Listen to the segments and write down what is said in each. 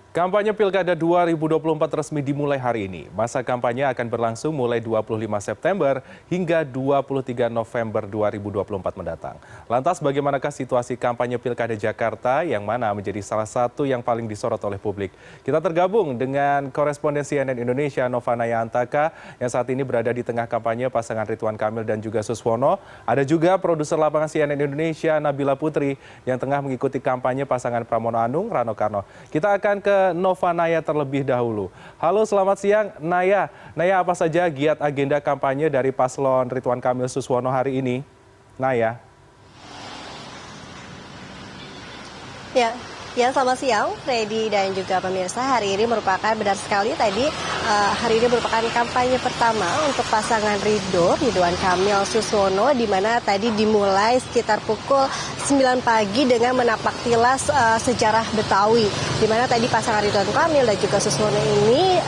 Kampanye Pilkada 2024 resmi dimulai hari ini. Masa kampanye akan berlangsung mulai 25 September hingga 23 November 2024 mendatang. Lantas bagaimanakah situasi kampanye Pilkada Jakarta yang mana menjadi salah satu yang paling disorot oleh publik? Kita tergabung dengan koresponden CNN Indonesia Nova Naya Antaka yang saat ini berada di tengah kampanye pasangan Ridwan Kamil dan juga Suswono. Ada juga produser lapangan CNN Indonesia Nabila Putri yang tengah mengikuti kampanye pasangan Pramono Anung, Rano Karno. Kita akan ke Nova Naya terlebih dahulu. Halo, selamat siang Naya. Naya, apa saja giat agenda kampanye dari paslon Ridwan Kamil Suswono hari ini? Naya. Ya, selamat siang, Freddy dan juga pemirsa. Hari ini merupakan, benar sekali tadi, hari ini merupakan kampanye pertama untuk pasangan Ridwan Kamil Suswono, di mana tadi dimulai sekitar pukul 9 pagi dengan menapak tilas sejarah Betawi, di mana tadi pasangan Ridwan Kamil dan juga Suswono ini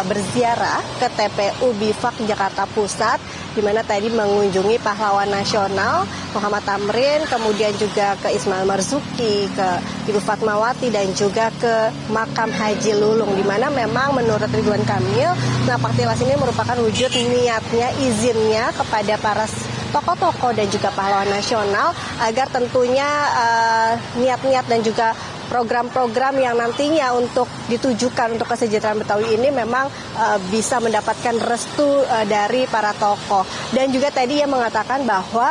berziarah ke TPU Bifak Jakarta Pusat, di mana tadi mengunjungi pahlawan nasional Muhammad Tamrin, kemudian juga ke Ismail Marzuki, ke Ibu Fatmawati, dan juga ke makam Haji Lulung, di mana memang menurut Ridwan Kamil, napak tilas ini merupakan wujud niatnya, izinnya kepada para tokoh-tokoh dan juga pahlawan nasional agar tentunya niat-niat dan juga program-program yang nantinya untuk ditujukan untuk kesejahteraan Betawi ini memang bisa mendapatkan restu dari para tokoh. Dan juga tadi ia mengatakan bahwa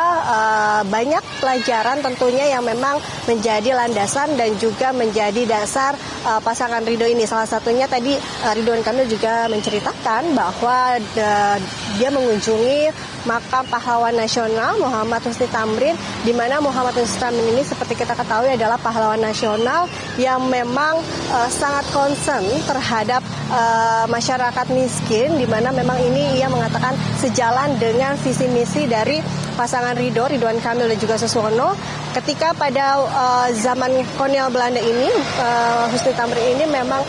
banyak pelajaran tentunya yang memang menjadi landasan dan juga menjadi dasar pasangan Ridho ini. Salah satunya tadi Ridwan Kamil juga menceritakan bahwa dia mengunjungi makam pahlawan nasional Muhammad Husni Tamrin, di mana Muhammad Husni Tamrin ini seperti kita ketahui adalah pahlawan nasional yang memang sangat concern terhadap masyarakat miskin, di mana memang ini ia mengatakan sejalan dengan visi misi dari pasangan Ridwan Kamil dan juga Suswono. Ketika pada zaman kolonial Belanda ini, Husni Tamrin ini memang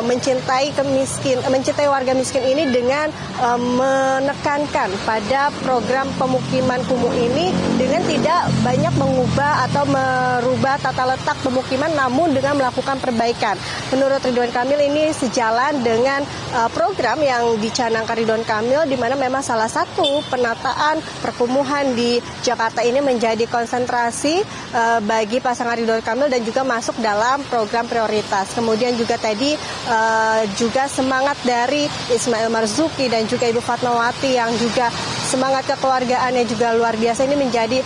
mencintai warga miskin ini dengan menekankan pada program pemukiman kumuh ini dengan tidak banyak mengubah atau merubah tata letak pemukiman, namun dengan melakukan perbaikan. Menurut Ridwan Kamil ini sejalan dengan program yang dicanangkan Ridwan Kamil, di mana memang salah satu penataan perkumuhan di Jakarta ini menjadi konsentrasi bagi pasangan Ridwan Kamil dan juga masuk dalam program prioritas. Kemudian juga tadi juga semangat dari Ismail Marzuki dan juga Ibu Fatmawati yang juga semangat kekeluargaannya juga luar biasa, ini menjadi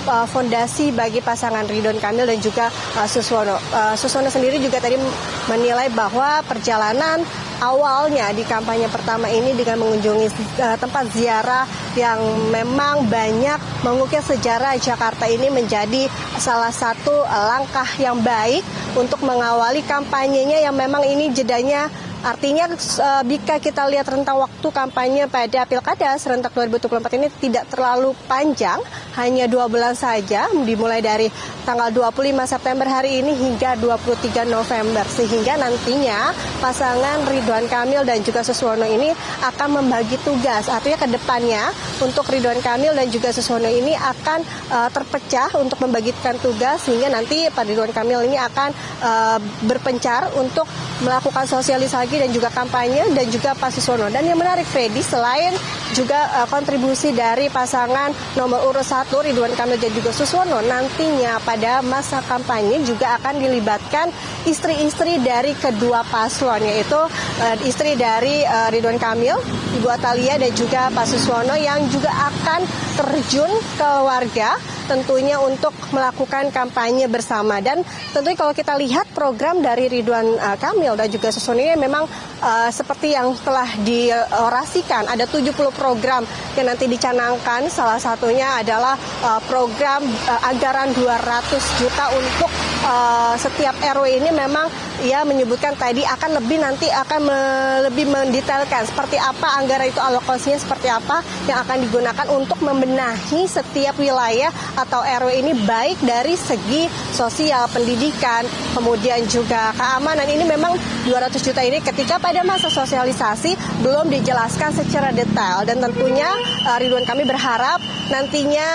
fondasi bagi pasangan Ridwan Kamil dan juga Suswono. Suswono sendiri juga tadi menilai bahwa perjalanan awalnya di kampanye pertama ini dengan mengunjungi tempat ziarah yang memang banyak mengukir sejarah Jakarta ini menjadi salah satu langkah yang baik untuk mengawali kampanyenya yang memang ini jedanya. Artinya jika kita lihat rentang waktu kampanye pada Pilkada serentak 2024 ini tidak terlalu panjang, hanya 2 bulan saja, dimulai dari tanggal 25 September hari ini hingga 23 November. Sehingga nantinya pasangan Ridwan Kamil dan juga Suswono ini akan membagi tugas. Artinya ke depannya untuk Ridwan Kamil dan juga Suswono ini akan terpecah untuk membagikan tugas, sehingga nanti Pak Ridwan Kamil ini akan berpencar untuk melakukan sosialisasi dan juga kampanye, dan juga Pak Suswono. Dan yang menarik, Freddy, selain juga kontribusi dari pasangan nomor urut 1 Ridwan Kamil dan juga Suswono, nantinya pada masa kampanye juga akan dilibatkan istri-istri dari kedua paslon, yaitu istri dari Ridwan Kamil, Ibu Atalia, dan juga Pak Suswono yang juga akan terjun ke warga tentunya untuk melakukan kampanye bersama. Dan tentunya kalau kita lihat program dari Ridwan Kamil dan juga Suswono ini memang seperti yang telah diorasikan, ada 70 program yang nanti dicanangkan. Salah satunya adalah program anggaran 200 juta untuk setiap RW ini. Memang ia menyebutkan tadi akan lebih mendetailkan seperti apa anggaran itu, alokasinya seperti apa yang akan digunakan untuk membenahi setiap wilayah atau RW ini, baik dari segi sosial, pendidikan, kemudian juga keamanan. Ini memang 200 juta ini ketika pada masa sosialisasi belum dijelaskan secara detail, dan tentunya Ridwan Kamil berharap nantinya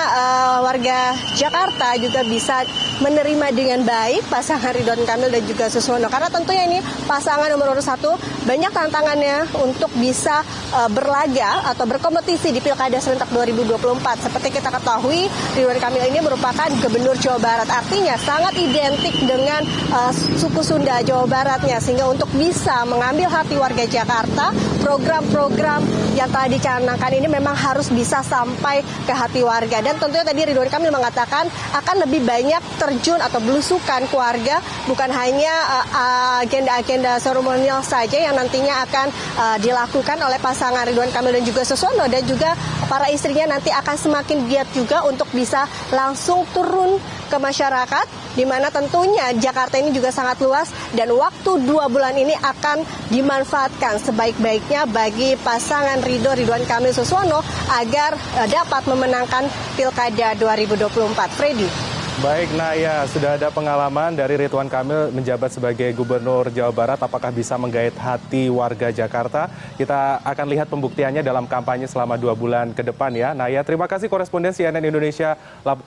warga Jakarta juga bisa menerima dengan baik pasangan Ridwan Kamil dan juga Suswono. Karena tentunya ini pasangan nomor urut 1 banyak tantangannya untuk bisa berlaga atau berkompetisi di Pilkada serentak 2024. Seperti kita ketahui, Ridwan Kamil ini merupakan Gubernur Jawa Barat. Artinya sangat identik dengan suku Sunda Jawa Baratnya, sehingga untuk bisa mengambil hati warga Jakarta, program-program yang telah dicanangkan ini memang harus bisa sampai ke hati warga. Dan tentunya tadi Ridwan Kamil mengatakan akan lebih banyak terjun atau belusukan ke warga, bukan hanya agenda-agenda seremonial saja yang nantinya akan dilakukan oleh pasangan Ridwan Kamil dan juga Suswono, dan juga para istrinya nanti akan semakin giat juga untuk bisa langsung turun ke masyarakat, di mana tentunya Jakarta ini juga sangat luas dan waktu 2 bulan ini akan dimanfaatkan sebaik-baiknya bagi pasangan Ridwan Kamil Suswono agar dapat memenangkan Pilkada 2024. Freddy. Baik, Naya, sudah ada pengalaman dari Ridwan Kamil menjabat sebagai Gubernur Jawa Barat. Apakah bisa menggait hati warga Jakarta? Kita akan lihat pembuktiannya dalam kampanye selama 2 bulan ke depan ya. Naya, terima kasih koresponden CNN Indonesia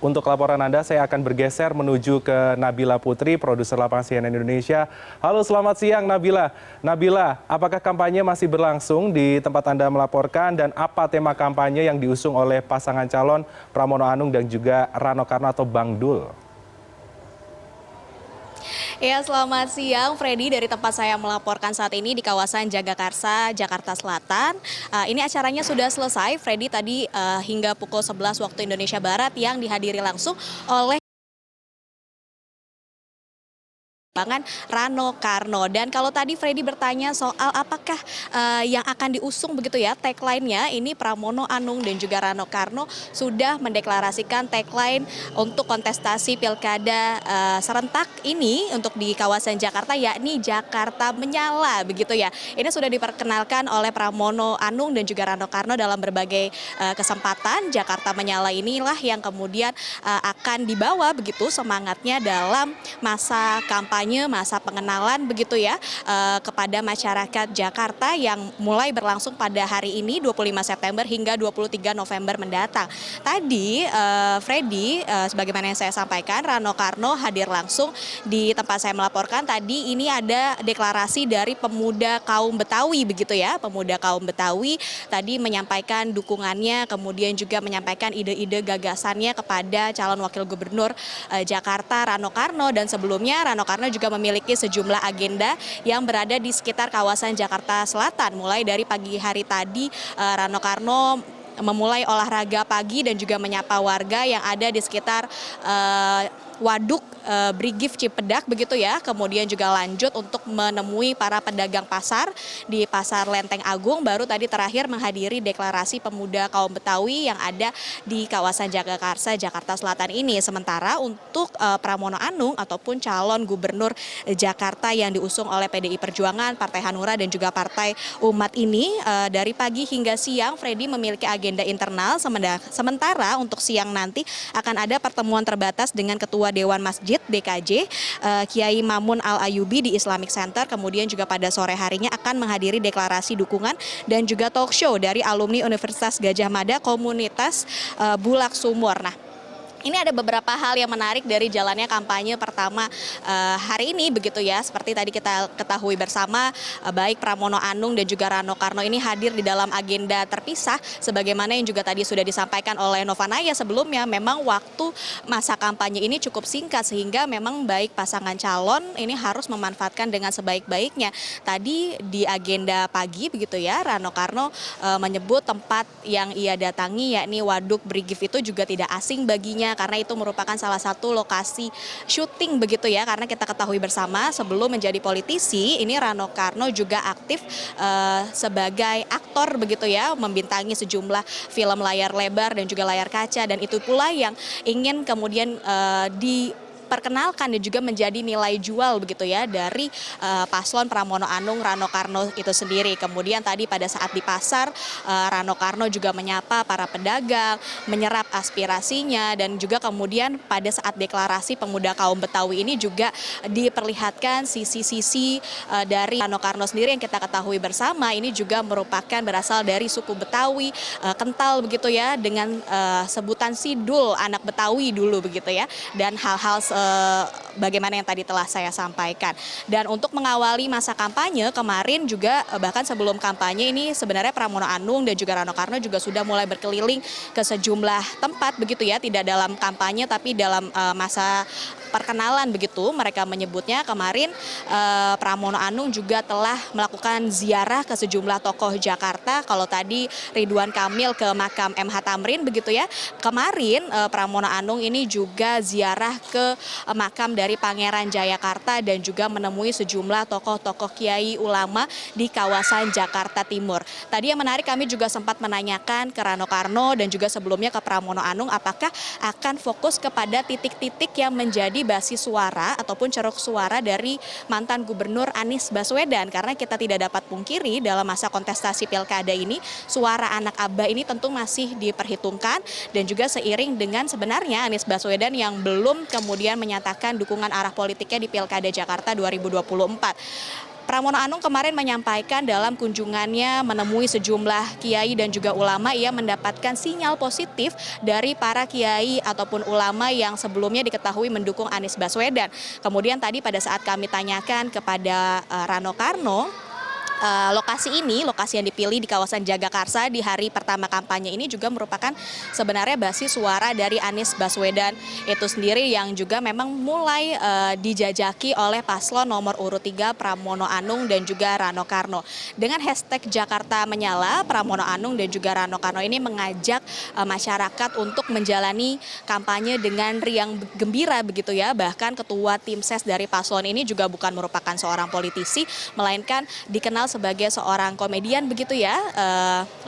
untuk laporan Anda. Saya akan bergeser menuju ke Nabila Putri, produser lapangan CNN Indonesia. Halo, selamat siang Nabila. Nabila, apakah kampanye masih berlangsung di tempat Anda melaporkan, dan apa tema kampanye yang diusung oleh pasangan calon Pramono Anung dan juga Rano Karno atau Bang Dul? Ya, selamat siang Freddy, dari tempat saya melaporkan saat ini di kawasan Jagakarsa, Jakarta Selatan. Ini acaranya sudah selesai, Freddy, tadi hingga pukul 11 waktu Indonesia Barat, yang dihadiri langsung oleh Rano Karno. Dan kalau tadi Freddy bertanya soal apakah yang akan diusung begitu ya tagline-nya, ini Pramono Anung dan juga Rano Karno sudah mendeklarasikan tagline untuk kontestasi Pilkada serentak ini untuk di kawasan Jakarta, yakni Jakarta Menyala begitu ya. Ini sudah diperkenalkan oleh Pramono Anung dan juga Rano Karno dalam berbagai kesempatan. Jakarta Menyala inilah yang kemudian akan dibawa begitu semangatnya dalam masa kampanye, masa pengenalan begitu ya kepada masyarakat Jakarta yang mulai berlangsung pada hari ini 25 September hingga 23 November mendatang. Tadi Freddy, sebagaimana yang saya sampaikan, Rano Karno hadir langsung di tempat saya melaporkan. Tadi ini ada deklarasi dari pemuda kaum Betawi begitu ya. Pemuda kaum Betawi tadi menyampaikan dukungannya, kemudian juga menyampaikan ide-ide gagasannya kepada calon wakil gubernur Jakarta Rano Karno. Dan sebelumnya Rano Karno juga memiliki sejumlah agenda yang berada di sekitar kawasan Jakarta Selatan. Mulai dari pagi hari tadi Rano Karno memulai olahraga pagi dan juga menyapa warga yang ada di sekitar Waduk Brigif Cipedak begitu ya. Kemudian juga lanjut untuk menemui para pedagang pasar di Pasar Lenteng Agung, baru tadi terakhir menghadiri deklarasi pemuda kaum Betawi yang ada di kawasan Jagakarsa, Jakarta Selatan ini. Sementara untuk Pramono Anung ataupun calon gubernur Jakarta yang diusung oleh PDI Perjuangan, Partai Hanura dan juga Partai Umat ini, dari pagi hingga siang Freddy memiliki agenda internal. Sementara untuk siang nanti akan ada pertemuan terbatas dengan Ketua Dewan Masjid DKJ Kiai Mamun Al Ayubi di Islamic Center. Kemudian juga pada sore harinya akan menghadiri deklarasi dukungan dan juga talk show dari alumni Universitas Gadjah Mada komunitas Bulak Sumur. Nah, ini ada beberapa hal yang menarik dari jalannya kampanye pertama hari ini begitu ya. Seperti tadi kita ketahui bersama, baik Pramono Anung dan juga Rano Karno ini hadir di dalam agenda terpisah, sebagaimana yang juga tadi sudah disampaikan oleh Nova Naya sebelumnya. Memang waktu masa kampanye ini cukup singkat, sehingga memang baik pasangan calon ini harus memanfaatkan dengan sebaik-baiknya. Tadi di agenda pagi begitu ya, Rano Karno menyebut tempat yang ia datangi yakni Waduk Brigif itu juga tidak asing baginya, karena itu merupakan salah satu lokasi syuting begitu ya. Karena kita ketahui bersama sebelum menjadi politisi, ini Rano Karno juga aktif sebagai aktor begitu ya, membintangi sejumlah film layar lebar dan juga layar kaca, dan itu pula yang ingin kemudian diperkenalkan dan juga menjadi nilai jual begitu ya dari paslon Pramono Anung Rano Karno itu sendiri. Kemudian tadi pada saat di pasar, Rano Karno juga menyapa para pedagang, menyerap aspirasinya, dan juga kemudian pada saat deklarasi pemuda kaum Betawi ini juga diperlihatkan sisi-sisi dari Rano Karno sendiri yang kita ketahui bersama ini juga merupakan berasal dari suku Betawi kental begitu ya, dengan sebutan Sidul, anak Betawi dulu begitu ya. Dan hal-hal bagaimana yang tadi telah saya sampaikan. Dan untuk mengawali masa kampanye kemarin juga bahkan sebelum kampanye ini sebenarnya Pramono Anung dan juga Rano Karno juga sudah mulai berkeliling ke sejumlah tempat begitu ya, tidak dalam kampanye tapi dalam masa perkenalan begitu mereka menyebutnya. Kemarin Pramono Anung juga telah melakukan ziarah ke sejumlah tokoh Jakarta. Kalau tadi Ridwan Kamil ke makam MH Tamrin begitu ya. Kemarin Pramono Anung ini juga ziarah ke makam dari Pangeran Jayakarta dan juga menemui sejumlah tokoh-tokoh kiai ulama di kawasan Jakarta Timur. Tadi yang menarik kami juga sempat menanyakan ke Rano Karno dan juga sebelumnya ke Pramono Anung apakah akan fokus kepada titik-titik yang menjadi basis suara ataupun ceruk suara dari mantan Gubernur Anies Baswedan, karena kita tidak dapat pungkiri dalam masa kontestasi pilkada ini suara anak Abah ini tentu masih diperhitungkan dan juga seiring dengan sebenarnya Anies Baswedan yang belum kemudian menyatakan dukungan arah politiknya di Pilkada Jakarta 2024. Pramono Anung kemarin menyampaikan dalam kunjungannya menemui sejumlah kiai dan juga ulama, ia mendapatkan sinyal positif dari para kiai ataupun ulama yang sebelumnya diketahui mendukung Anies Baswedan. Kemudian tadi pada saat kami tanyakan kepada Rano Karno, lokasi yang dipilih di kawasan Jagakarsa di hari pertama kampanye ini juga merupakan sebenarnya basis suara dari Anies Baswedan itu sendiri yang juga memang mulai dijajaki oleh paslon nomor urut 3 Pramono Anung dan juga Rano Karno. Dengan hashtag Jakarta Menyala, Pramono Anung dan juga Rano Karno ini mengajak masyarakat untuk menjalani kampanye dengan riang gembira begitu ya. Bahkan ketua tim ses dari paslon ini juga bukan merupakan seorang politisi, melainkan dikenal sebagai seorang komedian begitu ya,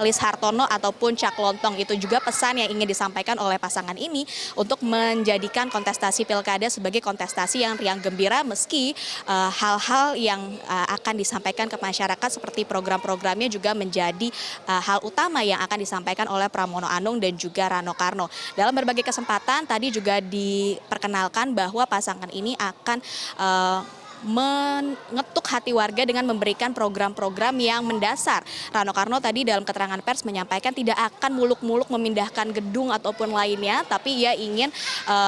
Lis Hartono ataupun Cak Lontong. Itu juga pesan yang ingin disampaikan oleh pasangan ini untuk menjadikan kontestasi pilkada sebagai kontestasi yang riang gembira meski hal-hal yang akan disampaikan ke masyarakat seperti program-programnya juga menjadi hal utama yang akan disampaikan oleh Pramono Anung dan juga Rano Karno. Dalam berbagai kesempatan tadi juga diperkenalkan bahwa pasangan ini akan mengetuk hati warga dengan memberikan program-program yang mendasar. Rano Karno tadi dalam keterangan pers menyampaikan tidak akan muluk-muluk memindahkan gedung ataupun lainnya, tapi ia ingin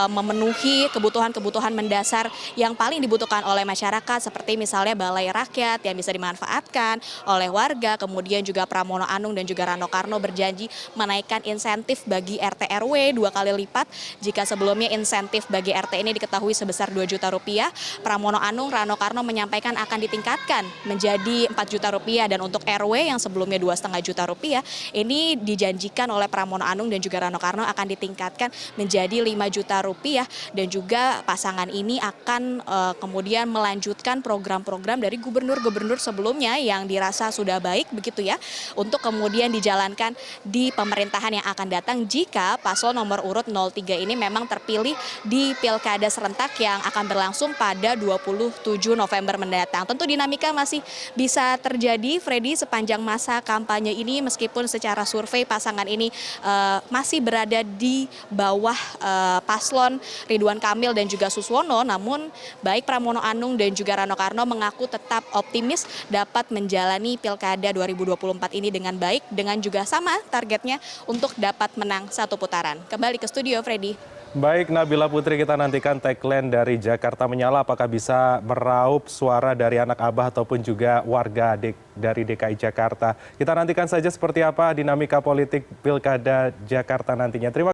memenuhi kebutuhan-kebutuhan mendasar yang paling dibutuhkan oleh masyarakat seperti misalnya balai rakyat yang bisa dimanfaatkan oleh warga. Kemudian juga Pramono Anung dan juga Rano Karno berjanji menaikkan insentif bagi RT RW 2 kali lipat. Jika sebelumnya insentif bagi RT ini diketahui sebesar 2 juta rupiah, Pramono Anung Rano Karno menyampaikan akan ditingkatkan menjadi 4 juta rupiah, dan untuk RW yang sebelumnya 2,5 juta rupiah ini dijanjikan oleh Pramono Anung dan juga Rano Karno akan ditingkatkan menjadi 5 juta rupiah, dan juga pasangan ini akan kemudian melanjutkan program-program dari gubernur-gubernur sebelumnya yang dirasa sudah baik begitu ya untuk kemudian dijalankan di pemerintahan yang akan datang jika paslon nomor urut 03 ini memang terpilih di pilkada serentak yang akan berlangsung pada 27 November mendatang. Tentu dinamika masih bisa terjadi, Freddy, sepanjang masa kampanye ini meskipun secara survei pasangan ini masih berada di bawah paslon Ridwan Kamil dan juga Suswono, namun baik Pramono Anung dan juga Rano Karno mengaku tetap optimis dapat menjalani pilkada 2024 ini dengan baik, dengan juga sama targetnya untuk dapat menang 1 putaran. Kembali ke studio, Freddy. Baik, Nabila Putri, kita nantikan tagline dari Jakarta Menyala apakah bisa meraup suara dari anak Abah ataupun juga warga dari DKI Jakarta. Kita nantikan saja seperti apa dinamika politik pilkada Jakarta nantinya. Terima